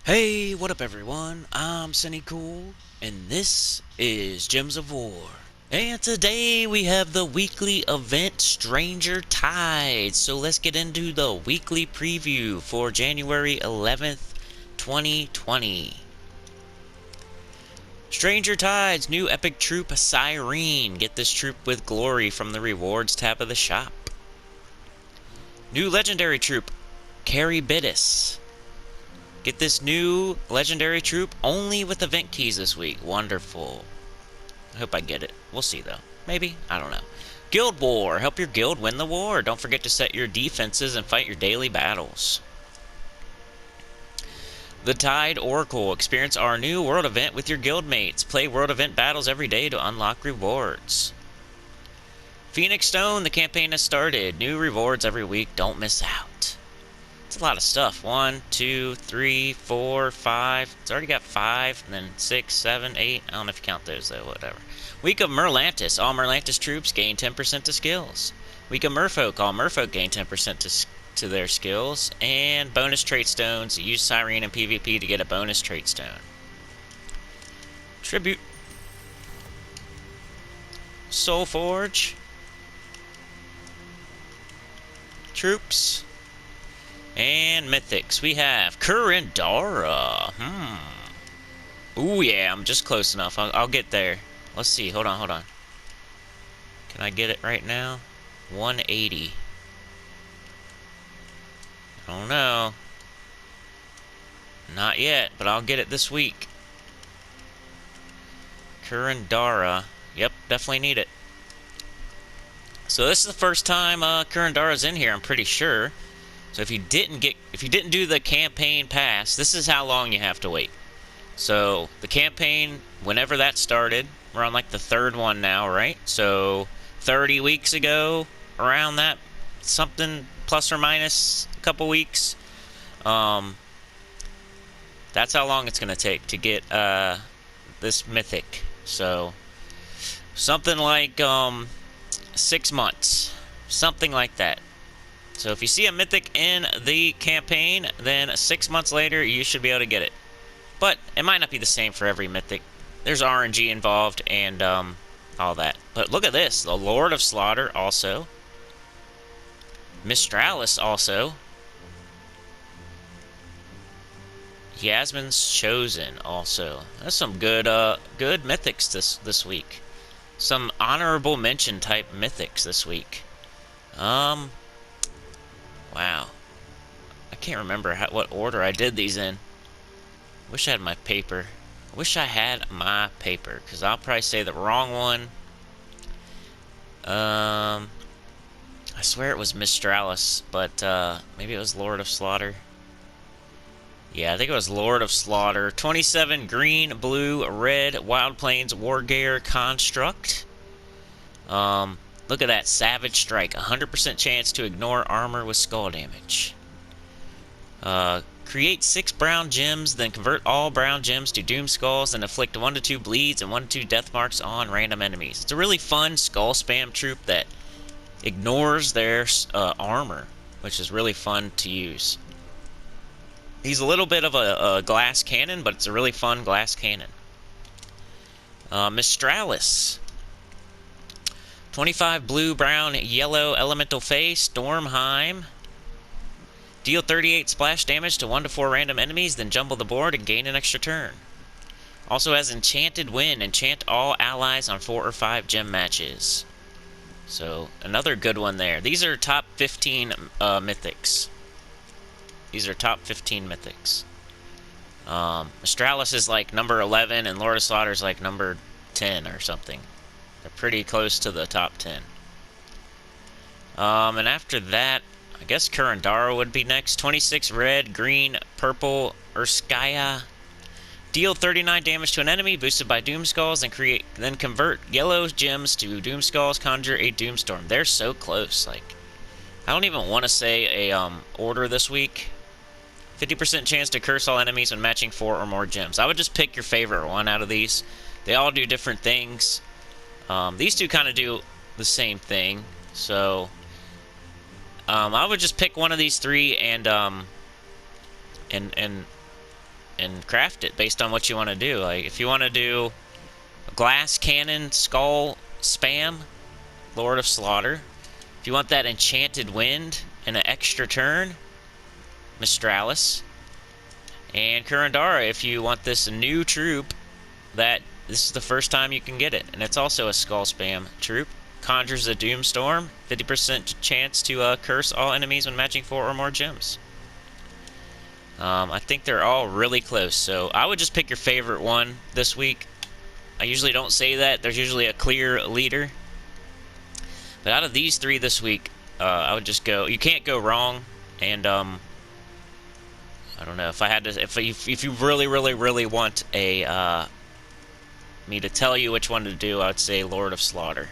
Hey, what up everyone? I'm Sinnycool, and this is Gems of War. And today we have the weekly event Stranger Tides. So let's get into the weekly preview for January 11th, 2020. Stranger Tides, new epic troop Cyrene. Get this troop with glory from the rewards tab of the shop. New legendary troop Caribidus. Get this new legendary troop only with event keys this week. Wonderful. I hope I get it. We'll see though. Maybe. I don't know. Guild War. Help your guild win the war. Don't forget to set your defenses and fight your daily battles. The Tide Oracle. Experience our new world event with your guildmates. Play world event battles every day to unlock rewards. Phoenix Stone. The campaign has started. New rewards every week. Don't miss out. It's a lot of stuff. 1, 2, 3, 4, 5. It's already got 5, and then 6, 7, 8. I don't know if you count those, though. Whatever. Week of Merlantis. All Merlantis troops gain 10% to skills. Week of Merfolk. All Merfolk gain 10% to their skills. And bonus trait stones. Use Cyrene and PvP to get a bonus trait stone. Tribute. SOULFORGE. Troops. And Mythics, we have Kurendara. Ooh, yeah, I'm just close enough. I'll get there. Let's see. Hold on. Can I get it right now? 180. I don't know. Not yet, but I'll get it this week. Kurendara. Yep, definitely need it. So this is the first time Kurendara's in here, I'm pretty sure. So if you didn't do the campaign pass, this is how long you have to wait. So the campaign, whenever that started, we're on like the third one now, right? So 30 weeks ago, around that, something plus or minus a couple weeks. That's how long it's gonna take to get this mythic. So something like 6 months, something like that. So if you see a mythic in the campaign, then 6 months later, you should be able to get it. But it might not be the same for every mythic. There's RNG involved and all that. But look at this. The Lord of Slaughter also. Mistralis also. Yasmin's Chosen also. That's some good good mythics this week. Some honorable mention type mythics this week. Wow. I can't remember what order I did these in. Wish I had my paper. Wish I had my paper, because I'll probably say the wrong one. I swear it was Mistralis, but maybe it was Lord of Slaughter. Yeah, I think it was Lord of Slaughter. 27 green, blue, red, Wild Plains Wargear Construct. Look at that, Savage Strike. 100% chance to ignore armor with skull damage. Create 6 brown gems, then convert all brown gems to doom skulls and inflict 1 to 2 bleeds and 1 to 2 death marks on random enemies. It's a really fun skull spam troop that ignores their armor, which is really fun to use. He's a little bit of a glass cannon, but it's a really fun glass cannon. Mistralis. 25 blue, brown, yellow elemental face, Stormheim. Deal 38 splash damage to 1 to 4 random enemies, then jumble the board and gain an extra turn. Also has Enchanted Wind, enchant all allies on 4 or 5 gem matches. So, another good one there. These are top 15 mythics. These are top 15 mythics. Mistralis is like number 11, and Lord of Slaughter is like number 10 or something. They're pretty close to the top 10. And after that, I guess Kurendara would be next. 26 red, green, purple, Urskaya. Deal 39 damage to an enemy, boosted by Doom Skulls, and then convert yellow gems to Doom Skulls, conjure a Doomstorm. They're so close. Like, I don't even want to say a order this week. 50% chance to curse all enemies when matching 4 or more gems. I would just pick your favorite one out of these. They all do different things. These two kind of do the same thing, so I would just pick one of these 3 and and craft it based on what you want to do. Like, if you want to do a glass cannon skull spam, Lord of Slaughter. If you want that enchanted wind and an extra turn, Mistralis. And Kurandara, if you want this new troop, that this is the first time you can get it, and it's also a skull spam troop. Conjures a Doomstorm, 50% chance to curse all enemies when matching 4 or more gems. I think they're all really close, so I would just pick your favorite one this week. I usually don't say that. There's usually a clear leader. But out of these 3 this week, I would just go. You can't go wrong, and I don't know if I had to. If you really want a me to tell you which one to do, I would say Lord of Slaughter.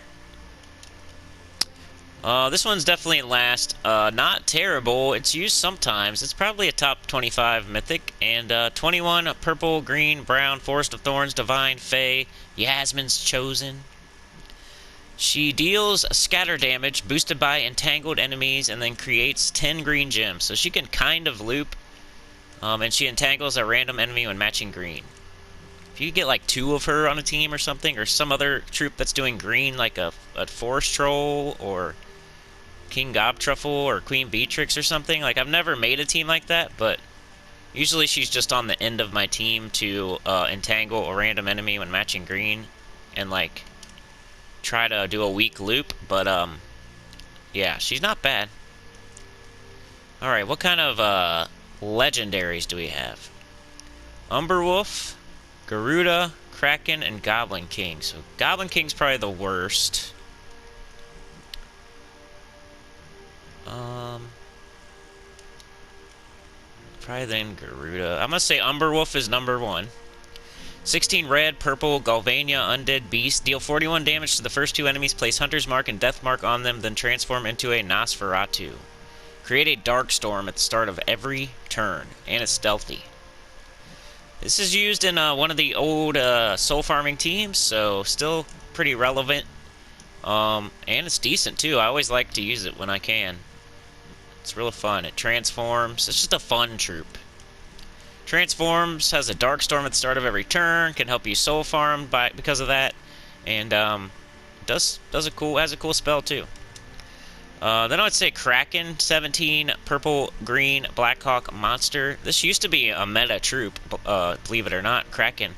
This one's definitely in last. Not terrible. It's used sometimes. It's probably a top 25 mythic. And 21 purple, green, brown, Forest of Thorns, Divine, Fey, Yasmin's Chosen. She deals scatter damage boosted by entangled enemies and then creates 10 green gems. So she can kind of loop. And she entangles a random enemy when matching green. If you get like 2 of her on a team or something, or some other troop that's doing green, like a Forest Troll or King Gobtruffle or Queen Beatrix or something. Like, I've never made a team like that, but usually she's just on the end of my team to entangle a random enemy when matching green and, like, try to do a weak loop. But, yeah, she's not bad. Alright, what kind of legendaries do we have? Umberwolf, Garuda, Kraken, and Goblin King. So Goblin King's probably the worst. Probably then Garuda. I'm gonna say Umberwolf is number 1. 16 red, purple, Galvania, Undead Beast. Deal 41 damage to the first 2 enemies. Place Hunter's Mark and Death Mark on them, then transform into a Nosferatu. Create a Dark Storm at the start of every turn, and it's stealthy. This is used in one of the old soul farming teams, so still pretty relevant. And it's decent too. I always like to use it when I can. It's real fun. It transforms. It's just a fun troop. Transforms, has a Dark Storm at the start of every turn, can help you soul farm because of that, and has a cool spell too. Then I would say Kraken, 17 purple, green, Blackhawk monster. This used to be a meta troop, believe it or not. Kraken.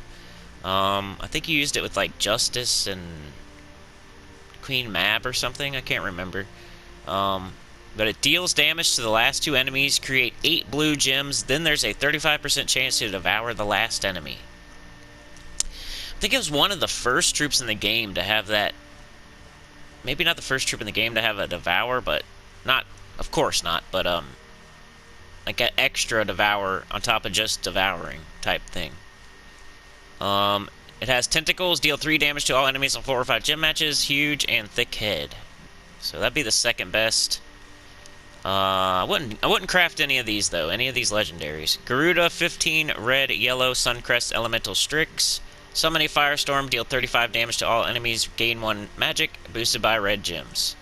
I think you used it with like Justice and Queen Mab or something. I can't remember. But it deals damage to the last 2 enemies, create 8 blue gems, then there's a 35% chance to devour the last enemy. I think it was one of the first troops in the game to have that. Maybe not the first troop in the game to have a devour, but not, of course not, but like an extra devour on top of just devouring type thing. It has tentacles, deal 3 damage to all enemies on 4 or 5 gem matches, huge and thick head. So that'd be the second best. I wouldn't craft any of these though, any of these legendaries. Garuda, 15 red, yellow, Suncrest, Elemental Strix. Summon a Firestorm, deal 35 damage to all enemies, gain 1 magic, boosted by red gems.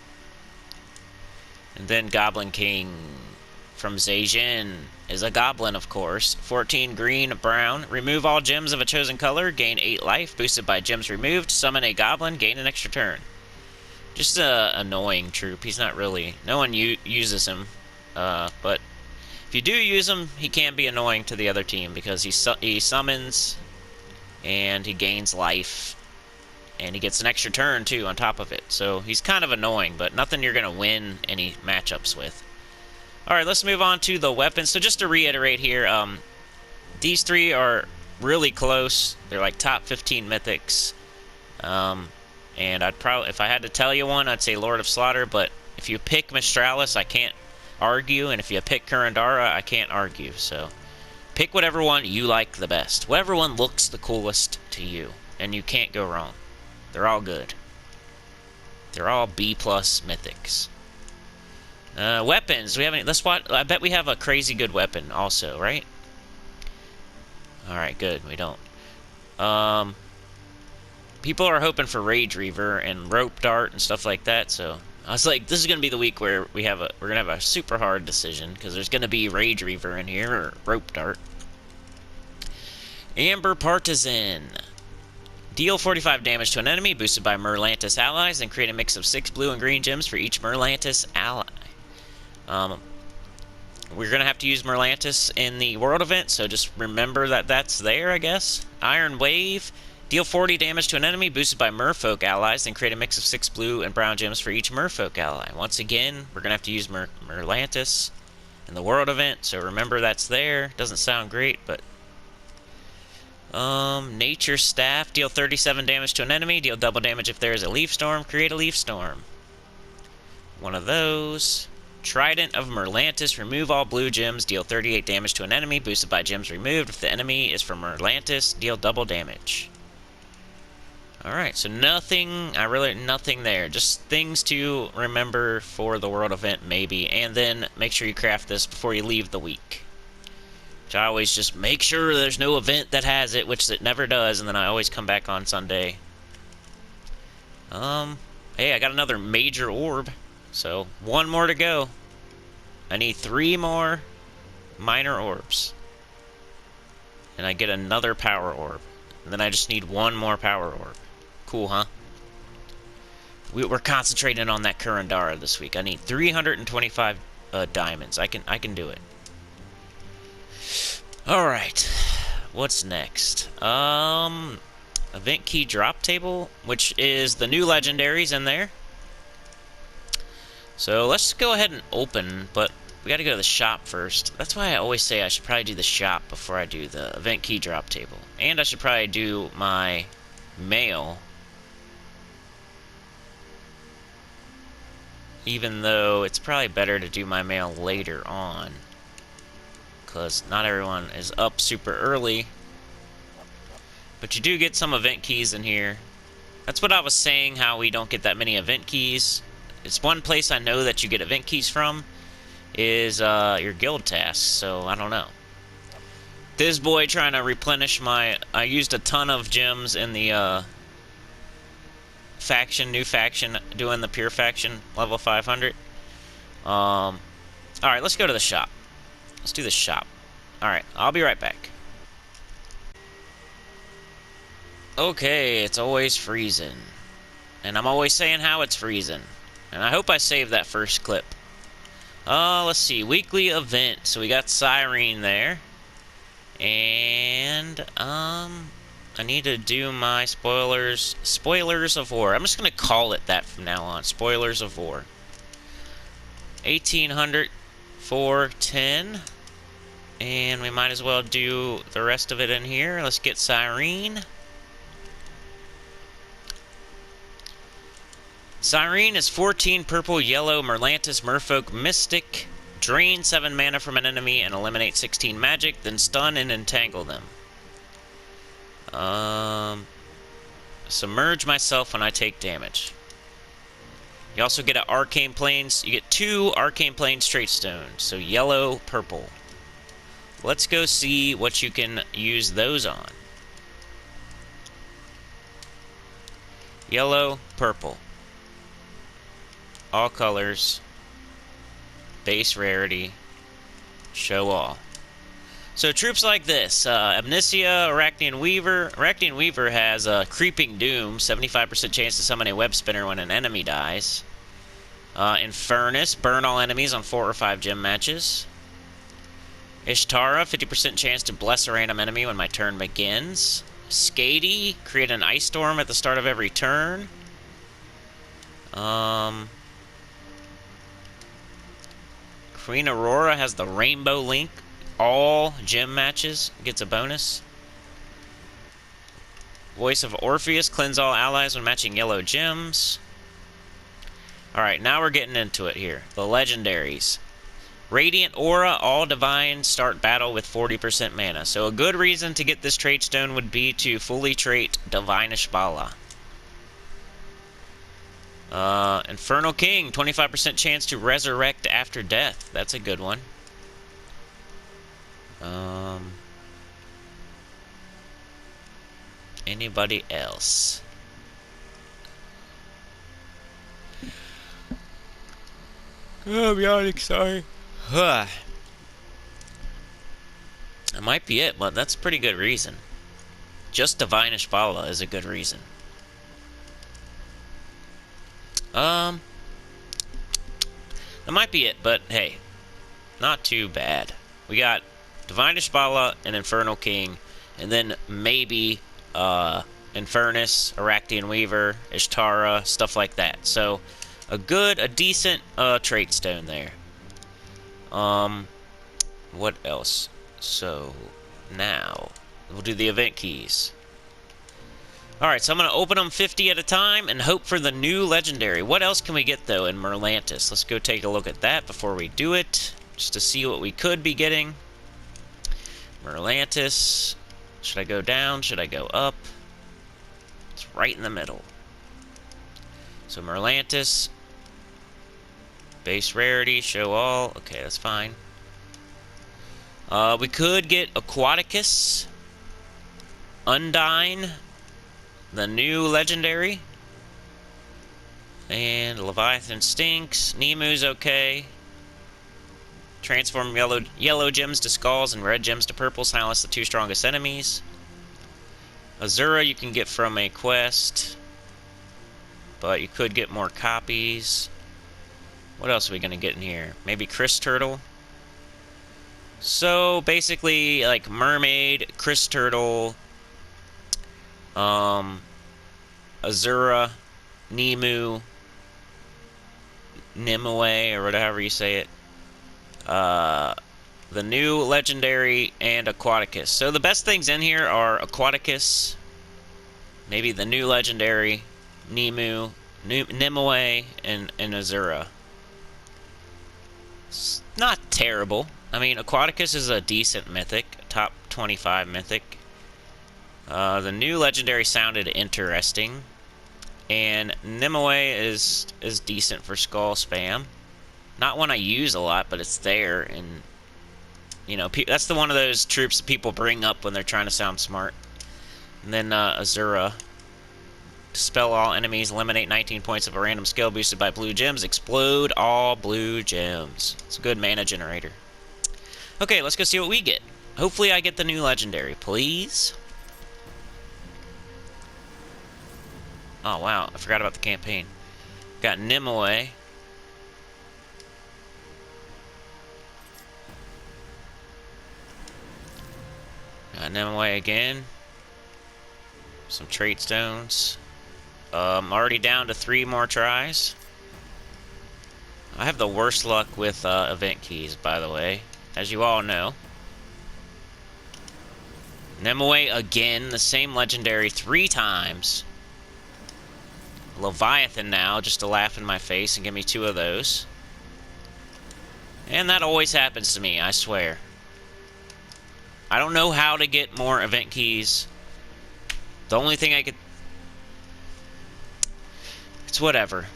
And then Goblin King from Zhejian is a goblin, of course. 14 green, brown. Remove all gems of a chosen color, gain 8 life, boosted by gems removed. Summon a goblin, gain an extra turn. Just a annoying troop. He's not really. No one uses him, but if you do use him, he can be annoying to the other team because he summons, and he gains life, and he gets an extra turn too on top of it. So he's kind of annoying, but nothing you're gonna win any matchups with. All right, let's move on to the weapons. So just to reiterate here, these 3 are really close. They're like top 15 mythics. And I'd probably, if I had to tell you one, I'd say Lord of Slaughter, but if you pick Mistralis, I can't argue, and if you pick Kurandara, I can't argue, so pick whatever one you like the best. Whatever one looks the coolest to you, and you can't go wrong. They're all good. They're all B+ mythics. Weapons. We have any, let's watch, I bet we have a crazy good weapon also, right? Alright, good, we don't. People are hoping for Rage Reaver and Rope Dart and stuff like that, so I was like, this is gonna be the week where we're gonna have a super hard decision because there's gonna be Rage Reaver in here or Rope Dart. Amber Partisan. Deal 45 damage to an enemy, boosted by Merlantis allies, and create a mix of 6 blue and green gems for each Merlantis ally. We're going to have to use Merlantis in the world event, so just remember that that's there, I guess. Iron Wave. Deal 40 damage to an enemy, boosted by Merfolk allies, and create a mix of 6 blue and brown gems for each Merfolk ally. Once again, we're going to have to use Merlantis in the world event, so remember that's there. Doesn't sound great, but... Nature Staff. Deal 37 damage to an enemy, deal double damage if there is a leaf storm, create a leaf storm. One of those. Trident of Merlantis. Remove all blue gems, deal 38 damage to an enemy, boosted by gems removed. If the enemy is from Merlantis, deal double damage. Alright, so nothing there. Just things to remember for the world event, maybe. And then make sure you craft this before you leave the week. Which I always just make sure there's no event that has it, which it never does, and then I always come back on Sunday. Hey, I got another major orb. So, one more to go. I need 3 more minor orbs. And I get another power orb. And then I just need 1 more power orb. Cool, huh? We're concentrating on that Kurandara this week. I need 325 diamonds. I can do it. Alright. What's next? Event key drop table, which is the new legendaries in there. So let's go ahead and open, but we gotta go to the shop first. That's why I always say I should probably do the shop before I do the event key drop table. And I should probably do my mail. Even though it's probably better to do my mail later on, because not everyone is up super early. But you do get some event keys in here. That's what I was saying, how we don't get that many event keys. It's one place I know that you get event keys from is your guild tasks, so I don't know. This boy trying to replenish my... I used a ton of gems in the new faction, doing the pure faction, level 500. Alright, let's go to the shop. Let's do the shop. Alright, I'll be right back. Okay, it's always freezing. And I'm always saying how it's freezing. And I hope I saved that first clip. Let's see. Weekly event. So we got Cyrene there. And, I need to do my spoilers. Spoilers of War. I'm just going to call it that from now on. Spoilers of War. 1800 for 10. And we might as well do the rest of it in here. Let's get Cyrene. Cyrene is 14 purple, yellow, Merlantis, Merfolk, Mystic. Drain 7 mana from an enemy and eliminate 16 magic, then stun and entangle them. Submerge myself when I take damage. You also get an Arcane Plains. You get 2 Arcane Plains straight stones. So yellow, purple. Let's go see what you can use those on. Yellow, purple. All colors. Base rarity. Show all. So troops like this. Amnesia, Arachnian Weaver. Arachnian Weaver has a Creeping Doom. 75% chance to summon a web spinner when an enemy dies. Infernus. Burn all enemies on 4 or 5 gem matches. Ishtara. 50% chance to bless a random enemy when my turn begins. Skady. Create an ice storm at the start of every turn. Queen Aurora has the Rainbow Link. All gem matches gets a bonus. Voice of Orpheus. Cleanse all allies when matching yellow gems. Alright, now we're getting into it here. The Legendaries. Radiant Aura. All divines start battle with 40% mana. So a good reason to get this trait stone would be to fully trait Divine Ishbala. Infernal King, 25% chance to resurrect after death. That's a good one. Anybody else? Oh, I'm yawning, sorry. That might be it, but that's a pretty good reason. just Divine Ishbala is a good reason. That might be it, but hey, not too bad. We got Divine Ishbala and Infernal King, and then maybe Infernus, Aractian Weaver, Ishtara, stuff like that. So a decent trait stone there. What else? So now we'll do the event keys. Alright, so I'm going to open them 50 at a time and hope for the new legendary. What else can we get, though, in Merlantis? Let's go take a look at that before we do it, just to see what we could be getting. Merlantis. Should I go down? Should I go up? It's right in the middle. So Merlantis. Base rarity, show all. Okay, that's fine. We could get Aquaticus. Undyne. The new legendary. And Leviathan stinks. Nemu's okay. Transform yellow gems to skulls and red gems to purple. Silence the 2 strongest enemies. Azura you can get from a quest. But you could get more copies. What else are we going to get in here? Maybe Chris Turtle. So basically like Mermaid, Chris Turtle, Azura, Nemu, Nimue, or whatever you say it. The new legendary and Aquaticus. So the best things in here are Aquaticus, maybe the new legendary, Nemu, Nimue, and Azura. It's not terrible. I mean, Aquaticus is a decent mythic, top 25 mythic. The new legendary sounded interesting, and Nimue is decent for skull spam. Not one I use a lot, but it's there, and you know that's one of those troops that people bring up when they're trying to sound smart. And then Azura, dispel all enemies, eliminate 19 points of a random skill boosted by blue gems, explode all blue gems. It's a good mana generator. Okay, let's go see what we get. Hopefully I get the new legendary, please. Oh, wow. I forgot about the campaign. Got Nimue. Got Nimue again. Some trait stones. I'm already down to 3 more tries. I have the worst luck with event keys, by the way, as you all know. Nimue again, the same legendary 3 times. Leviathan now, just to laugh in my face and give me 2 of those. And that always happens to me, I swear. I don't know how to get more event keys. The only thing I could... It's whatever.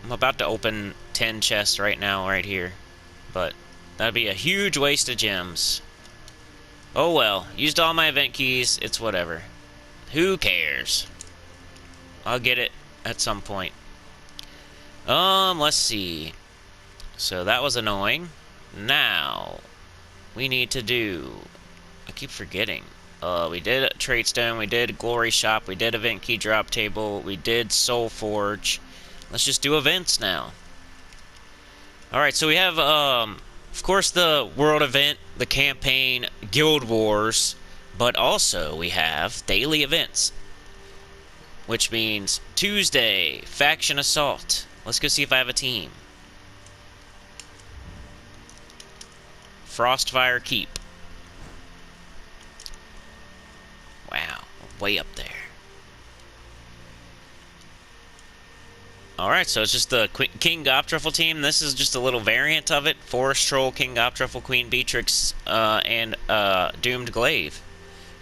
I'm about to open 10 chests right now, right here. But that'd be a huge waste of gems. Oh well, used all my event keys, it's whatever. Who cares? I'll get it at some point. Let's see. So that was annoying. Now, we need to do... I keep forgetting. We did Trade Stone, we did Glory Shop, we did Event Key Drop Table, we did SOULFORGE. Let's just do events now. Alright, so we have, of course, the World Event, the Campaign, Guild Wars, but also we have daily events. Which means Tuesday, Faction Assault. Let's go see if I have a team. Frostfire Keep. Wow, way up there. Alright, so it's just the King Goptruffle team. This is just a little variant of it. Forest Troll, King Goptruffle, Queen Beatrix, and Doomed Glaive.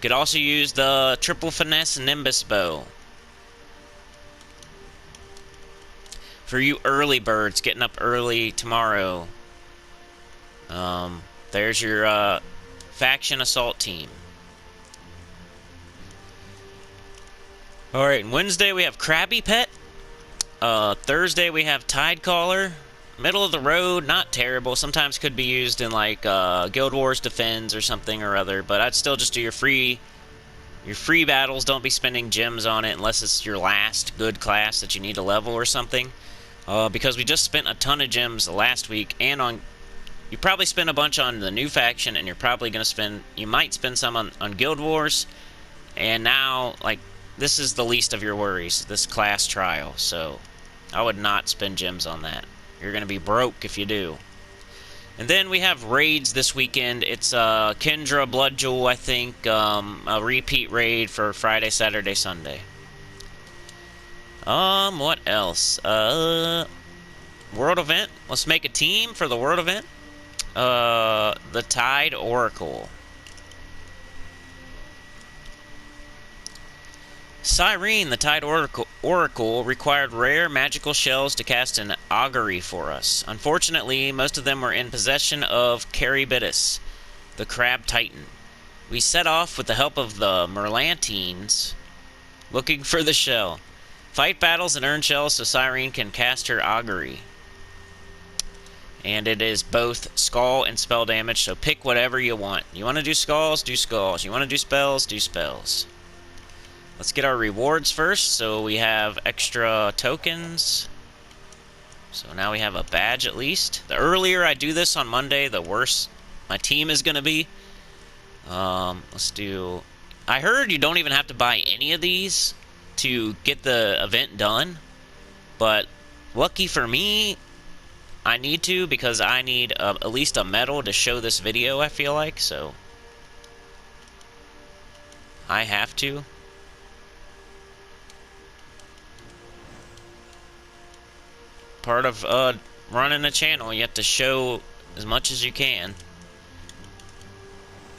Could also use the Triple Finesse Nimbus Bow. For you early birds getting up early tomorrow, there's your Faction Assault team. Alright, Wednesday we have Krabby Pet. Thursday we have Tidecaller. Middle of the road, not terrible. Sometimes could be used in like Guild Wars Defends or something or other, but I'd still just do your free Your free battles, don't be spending gems on it unless it's your last good class that you need to level or something. Because we just spent a ton of gems last week, and on... You probably spent a bunch on the new faction, and you're probably going to spend... You might spend some on Guild Wars, and now, like, this is the least of your worries, this class trial, so I would not spend gems on that. You're going to be broke if you do. And then we have raids this weekend. It's Kendra Blood Jewel, I think, a repeat raid for Friday, Saturday, Sunday. What else? World event. Let's make a team for the world event. The Tide Oracle. Cyrene, the Tide Oracle, required rare magical shells to cast an augury for us. Unfortunately, most of them were in possession of Charybdis, the Crab Titan. We set off with the help of the Merlantines, looking for the shell. Fight battles and earn shells so Cyrene can cast her augury. And it is both skull and spell damage, so pick whatever you want. You want to do skulls? Do skulls. You want to do spells? Do spells. Let's get our rewards first. So we have extra tokens. So now we have a badge at least. The earlier I do this on Monday, the worse my team is going to be. Let's do... I heard you don't even have to buy any of these to get the event done. But lucky for me, I need to, because I need at least a medal to show this video, I feel like. So I have to. Part of running a channel, you have to show as much as you can.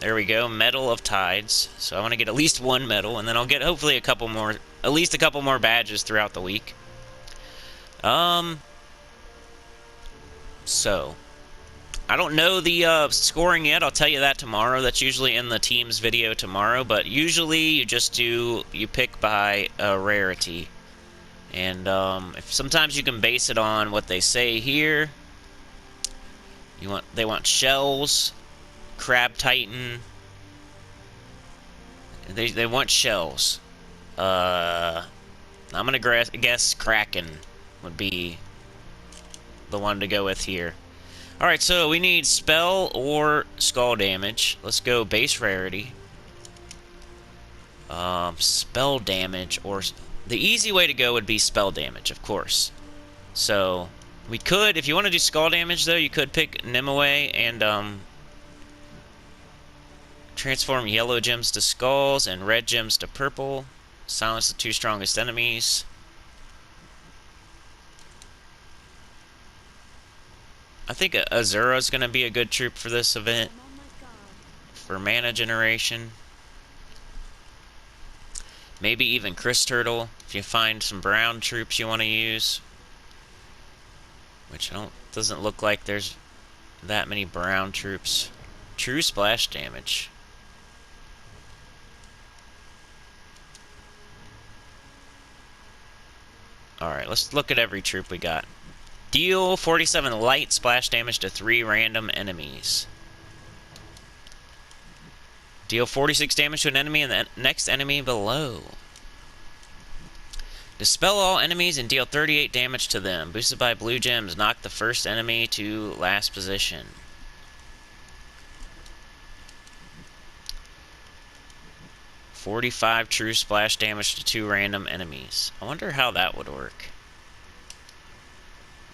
There we go, Medal of Tides. So I want to get at least one medal, and then I'll get hopefully a couple more, at least a couple more badges throughout the week. So I don't know the scoring yet. I'll tell you that tomorrow. That's usually in the team's video tomorrow. But usually you just you pick by rarity. And if sometimes you can base it on what they say here. They want shells, Crab Titan. They want shells. I'm gonna guess Kraken would be the one to go with here. All right, so we need spell or skull damage. Let's go base rarity. Spell damage or... The easy way to go would be spell damage, of course. So, we could, if you want to do skull damage, though, you could pick Nimue and, transform yellow gems to skulls and red gems to purple. Silence the two strongest enemies. I think Azura is going to be a good troop for this event. For mana generation. Maybe even Chris Turtle, if you find some brown troops you want to use. Which doesn't look like there's that many brown troops. True splash damage. Alright, let's look at every troop we got. Deal 47 light splash damage to 3 random enemies. Deal 46 damage to an enemy and the next enemy below. Dispel all enemies and deal 38 damage to them. Boosted by blue gems, knock the first enemy to last position. $45 true splash damage to 2 random enemies. I wonder how that would work.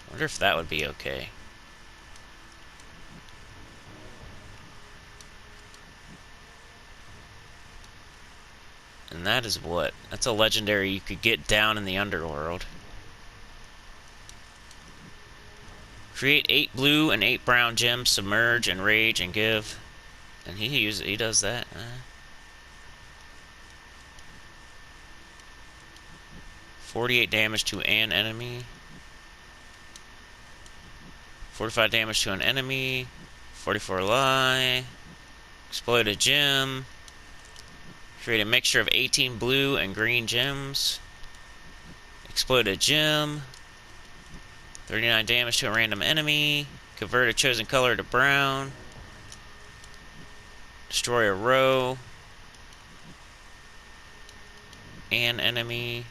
I wonder if that would be okay. And that is what? That's a legendary you could get down in the underworld. Create 8 blue and 8 brown gems, submerge and rage and give. And he does that. 48 damage to an enemy. 45 damage to an enemy. 44 lie. Exploit a gem. Create a mixture of 18 blue and green gems. Exploit a gem. 39 damage to a random enemy. Convert a chosen color to brown. Destroy a row. an enemy.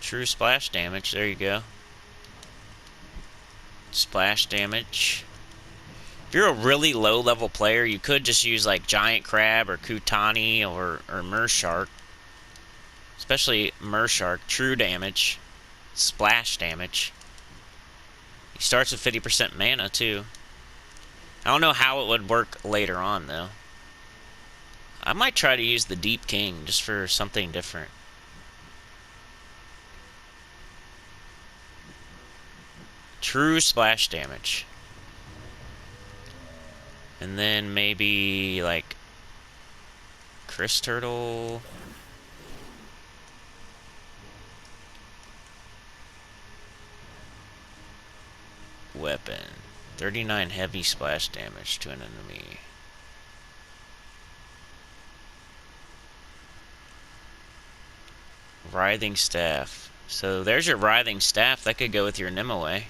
True splash damage. There you go. Splash damage. If you're a really low-level player, you could just use like Giant Crab or Kutani or Mershark. Especially Mershark. True damage. Splash damage. He starts with 50% mana, too. I don't know how it would work later on, though. I might try to use the Deep King just for something different. True splash damage. And then maybe, like, Chris Turtle. Weapon. 39 heavy splash damage to an enemy. Writhing Staff. So there's your Writhing Staff. That could go with your Nimue.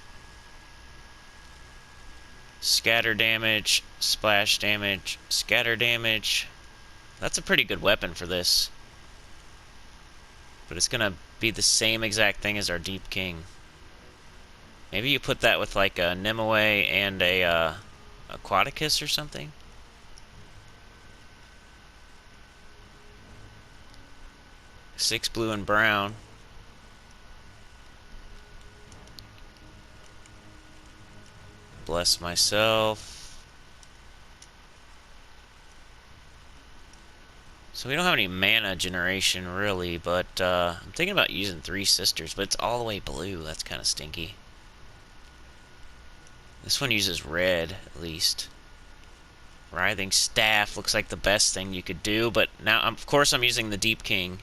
Scatter damage, splash damage, scatter damage. That's a pretty good weapon for this. But it's gonna be the same exact thing as our Deep King. Maybe you put that with like a Nimue and a Aquaticus or something. Six blue and brown. Bless myself. So we don't have any mana generation really, but I'm thinking about using Three Sisters, but it's all the way blue. That's kind of stinky. This one uses red, at least. Writhing Staff looks like the best thing you could do, but now, of course, I'm using the Deep King.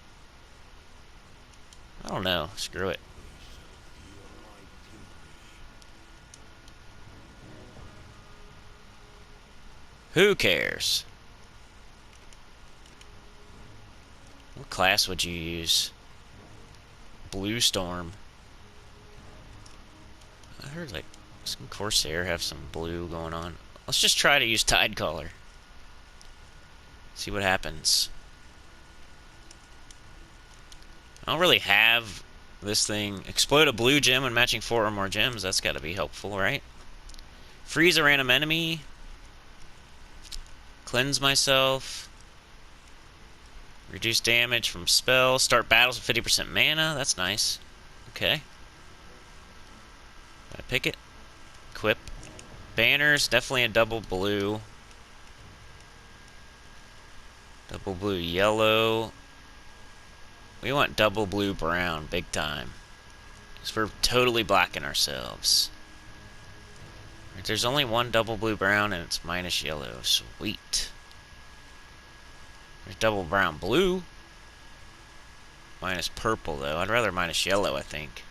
I don't know. Screw it. Who cares? What class would you use? Blue Storm. I heard like some Corsair have some blue going on. Let's just try to use Tidecaller. See what happens. I don't really have this thing. Explode a blue gem when matching 4 or more gems. That's got to be helpful, right? Freeze a random enemy. Cleanse myself. Reduce damage from spells. Start battles with 50% mana. That's nice. Okay. Did I pick it? Equip. Banners. Definitely a double blue. Double blue yellow. We want double blue brown. Big time. Because we're totally blacking ourselves. There's only one double blue brown and it's minus yellow. Sweet. There's double brown blue. Minus purple though. I'd rather minus yellow, I think.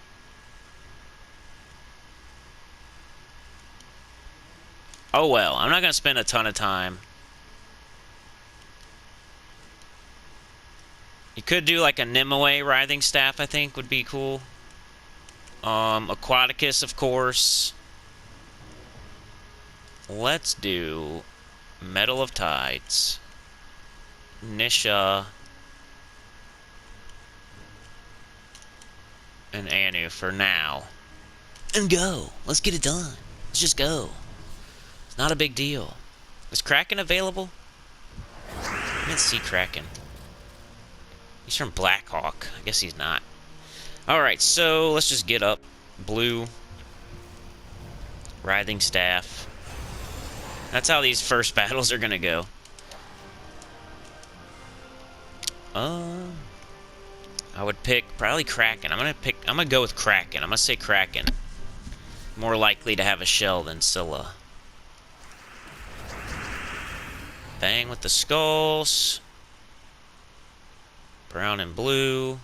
Oh well, I'm not going to spend a ton of time. You could do like a Nimue Writhing Staff, I think would be cool. Aquaticus, of course. Let's do Metal of Tides, Nisha, and Anu for now. And go. Let's get it done. Let's just go. It's not a big deal. Is Kraken available? I didn't see Kraken. He's from Blackhawk. I guess he's not. Alright, so let's just get up. Blue. Writhing Staff. That's how these first battles are gonna go. I would pick probably Kraken. I'm gonna go with Kraken. I'm gonna say Kraken. More likely to have a shell than Scylla. Bang with the skulls. Brown and blue.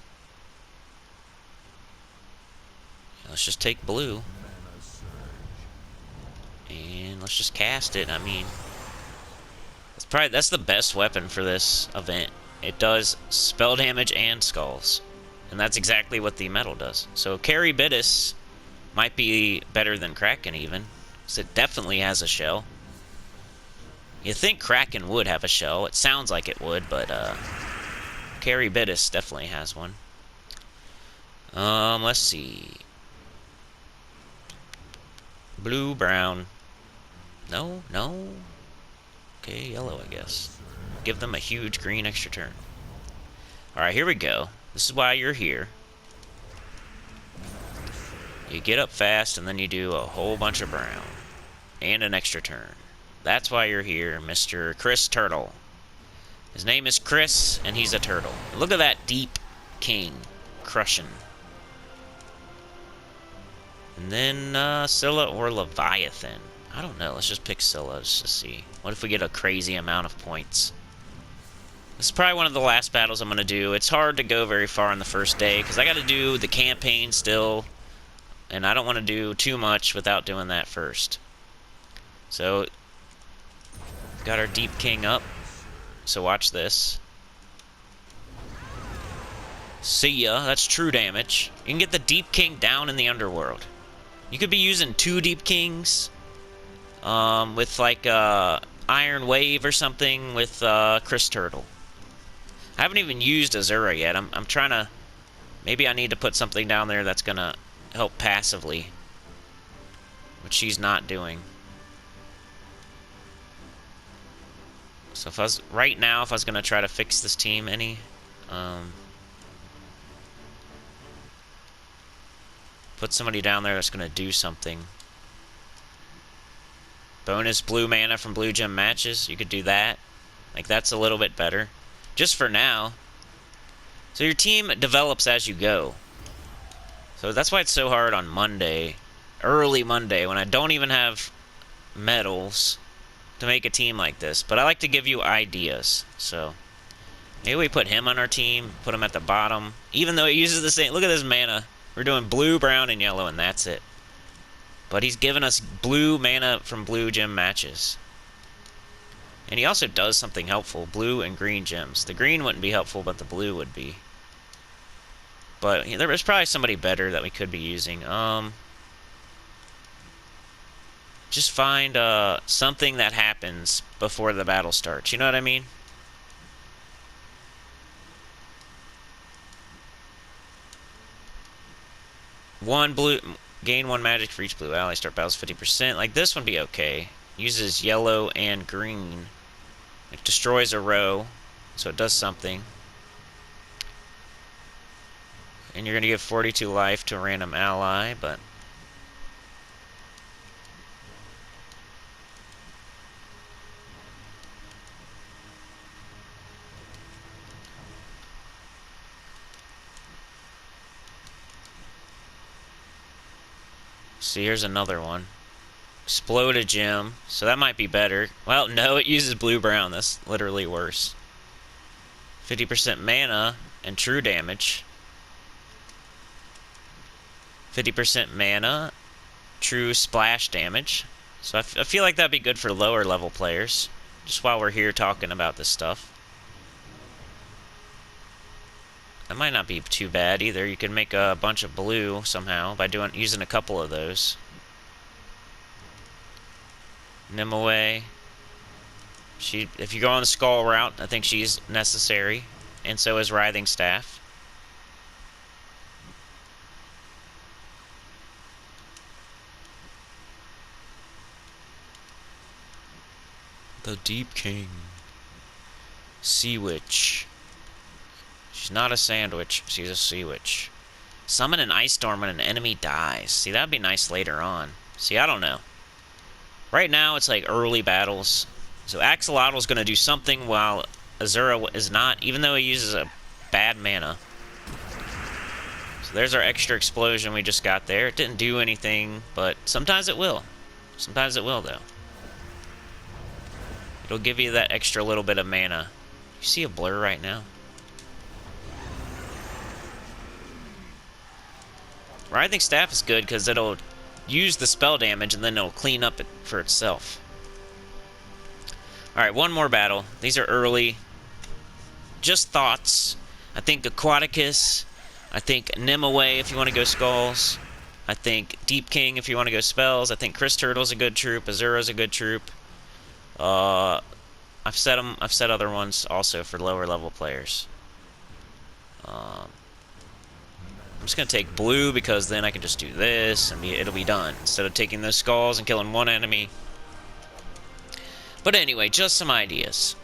Let's just take blue. And let's just cast it. I mean, that's the best weapon for this event. It does spell damage and skulls. And that's exactly what the metal does. So Charybdis might be better than Kraken even. Because it definitely has a shell. You think Kraken would have a shell. It sounds like it would, but Caribidus definitely has one. Let's see. Blue, brown. No, no. Okay, yellow, I guess. Give them a huge green extra turn. Alright, here we go. This is why you're here. You get up fast, and then you do a whole bunch of brown. And an extra turn. That's why you're here, Mr. Chris Turtle. His name is Chris, and he's a turtle. Look at that deep king. Crushing. And then, Scylla or Leviathan. I don't know. Let's just pick Scylla just to see. What if we get a crazy amount of points? This is probably one of the last battles I'm going to do. It's hard to go very far on the first day, because I got to do the campaign still. And I don't want to do too much without doing that first. So, got our Deep King up. So watch this. See ya. That's true damage. You can get the Deep King down in the underworld. You could be using 2 Deep Kings. With like Iron Wave or something with Chris Turtle. I haven't even used Azura yet. I'm trying to... Maybe I need to put something down there that's going to help passively. Which she's not doing. So if I was... Right now, if I was going to try to fix this team any... put somebody down there that's going to do something. Bonus blue mana from blue gem matches. You could do that. Like, that's a little bit better. Just for now. So your team develops as you go. So that's why it's so hard on Monday. Early Monday, when I don't even have medals to make a team like this. But I like to give you ideas. So maybe we put him on our team. Put him at the bottom. Even though it uses the same... Look at this mana. We're doing blue, brown, and yellow, and that's it. But he's given us blue mana from blue gem matches. And he also does something helpful. Blue and green gems. The green wouldn't be helpful, but the blue would be. But there was probably somebody better that we could be using. Just find something that happens before the battle starts. You know what I mean? Gain 1 magic for each blue ally. Start battles 50%. Like, this would be okay. Uses yellow and green. It destroys a row, so it does something. And you're going to give 42 life to a random ally, but... See, here's another one. Explode a gem. So that might be better. Well, no, it uses blue-brown. That's literally worse. 50% mana and true damage. 50% mana, true splash damage. So I feel like that'd be good for lower level players. Just while we're here talking about this stuff. That might not be too bad either. You can make a bunch of blue somehow by using a couple of those. Nimue. If you go on the skull route, I think she's necessary. And so is Writhing Staff. The Deep King. Sea Witch. She's not a sandwich, she's a sea witch. Summon an ice storm when an enemy dies. See, that'd be nice later on. See, I don't know. Right now, it's like early battles. So Axolotl's going to do something while Azura is not, even though he uses a bad mana. So there's our extra explosion we just got there. It didn't do anything, but sometimes it will. Sometimes it will, though. It'll give you that extra little bit of mana. You see a blur right now? Writhing Staff is good because it'll use the spell damage and then it'll clean up it for itself. Alright, one more battle. These are early. Just thoughts. I think Aquaticus. I think Nimue if you want to go skulls. I think Deep King if you want to go spells. I think Chris Turtle's a good troop. Azura's a good troop. I've set other ones also for lower level players. I'm just going to take blue because then I can just do this and it'll be done. Instead of taking those skulls and killing one enemy. But anyway, just some ideas.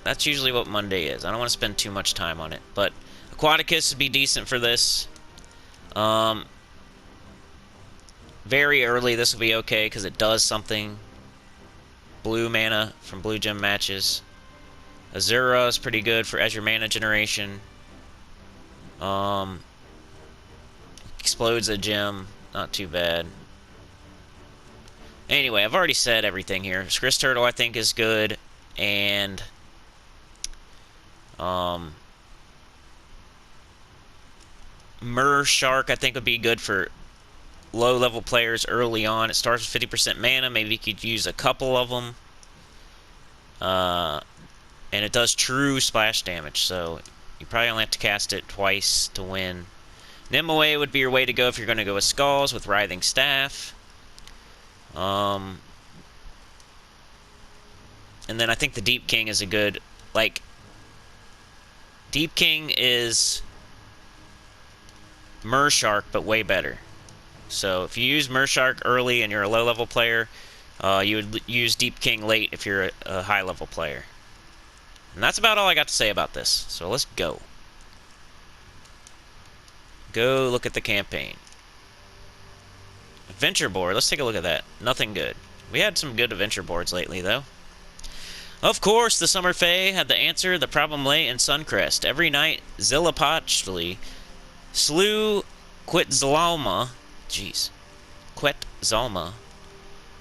That's usually what Monday is. I don't want to spend too much time on it. But Aquaticus would be decent for this. Very early this will be okay because it does something. Blue mana from blue gem matches. Azura is pretty good for as your mana generation. Explodes a gem. Not too bad. Anyway, I've already said everything here. Skris Turtle I think is good. And Mer Shark I think would be good for low-level players early on. It starts with 50% mana. Maybe you could use a couple of them. And it does true splash damage, so you probably only have to cast it twice to win. Nimue would be your way to go if you're going to go with Skulls with Writhing Staff. And then I think the Deep King is a good, like, Deep King is Mer Shark, but way better. So if you use Mer Shark early and you're a low-level player, you would use Deep King late if you're a high-level player. And that's about all I got to say about this. So let's go. Go look at the campaign. Adventure board. Let's take a look at that. Nothing good. We had some good adventure boards lately, though. Of course, the Summer Fae had the answer. The problem lay in Suncrest. Every night, Zillipochli slew Quetzalma. Jeez. Quetzalma,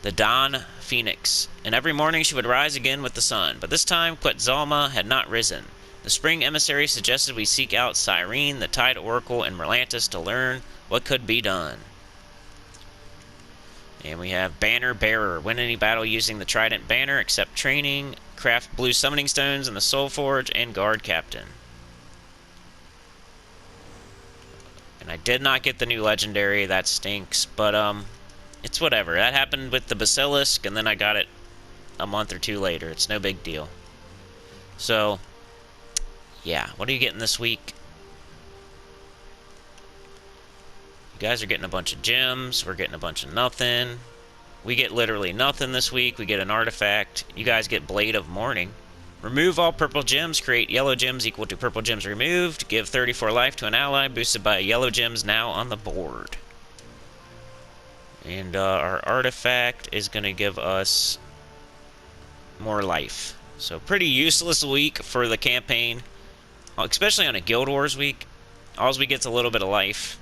the Dawn Phoenix, and every morning she would rise again with the sun. But this time, Quetzalma had not risen. The spring emissary suggested we seek out Cyrene, the Tide Oracle, and Merlantis to learn what could be done. And we have Banner Bearer. Win any battle using the Trident Banner, except training, craft blue summoning stones in the SOULFORGE, and Guard Captain. And I did not get the new Legendary. That stinks, but it's whatever. That happened with the Basilisk, and then I got it a month or two later. It's no big deal. So, yeah. What are you getting this week? You guys are getting a bunch of gems. We're getting a bunch of nothing. We get literally nothing this week. We get an artifact. You guys get Blade of Morning. Remove all purple gems. Create yellow gems equal to purple gems removed. Give 34 life to an ally, boosted by yellow gems now on the board. And our artifact is going to give us more life. So pretty useless week for the campaign, especially on a Guild Wars week. All we get's a little bit of life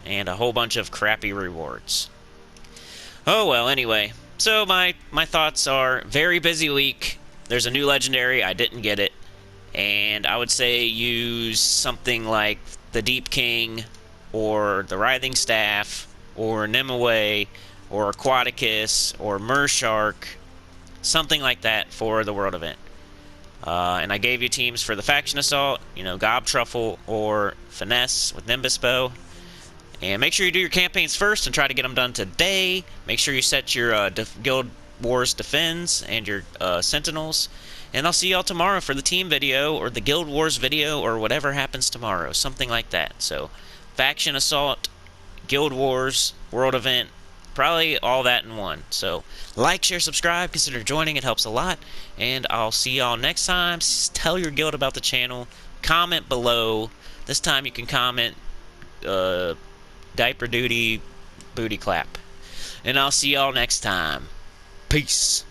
and a whole bunch of crappy rewards. Oh well, anyway. So my thoughts are very busy week. There's a new Legendary. I didn't get it. And I would say use something like the Deep King or the Writhing Staff or Nimue or Aquaticus or Mer Shark. Something like that for the World event. And I gave you teams for the Faction Assault, you know, Gob Truffle or Finesse with Nimbus Bow. And make sure you do your campaigns first and try to get them done today. Make sure you set your Guild Wars Defends and your Sentinels. And I'll see y'all tomorrow for the team video or the Guild Wars video or whatever happens tomorrow. Something like that. So, Faction Assault, Guild Wars, World Event, probably all that in one. So, like, share, subscribe, consider joining. It helps a lot. And I'll see y'all next time. Tell your guild about the channel. Comment below. This time you can comment Diaper Duty Booty Clap. And I'll see y'all next time. Peace.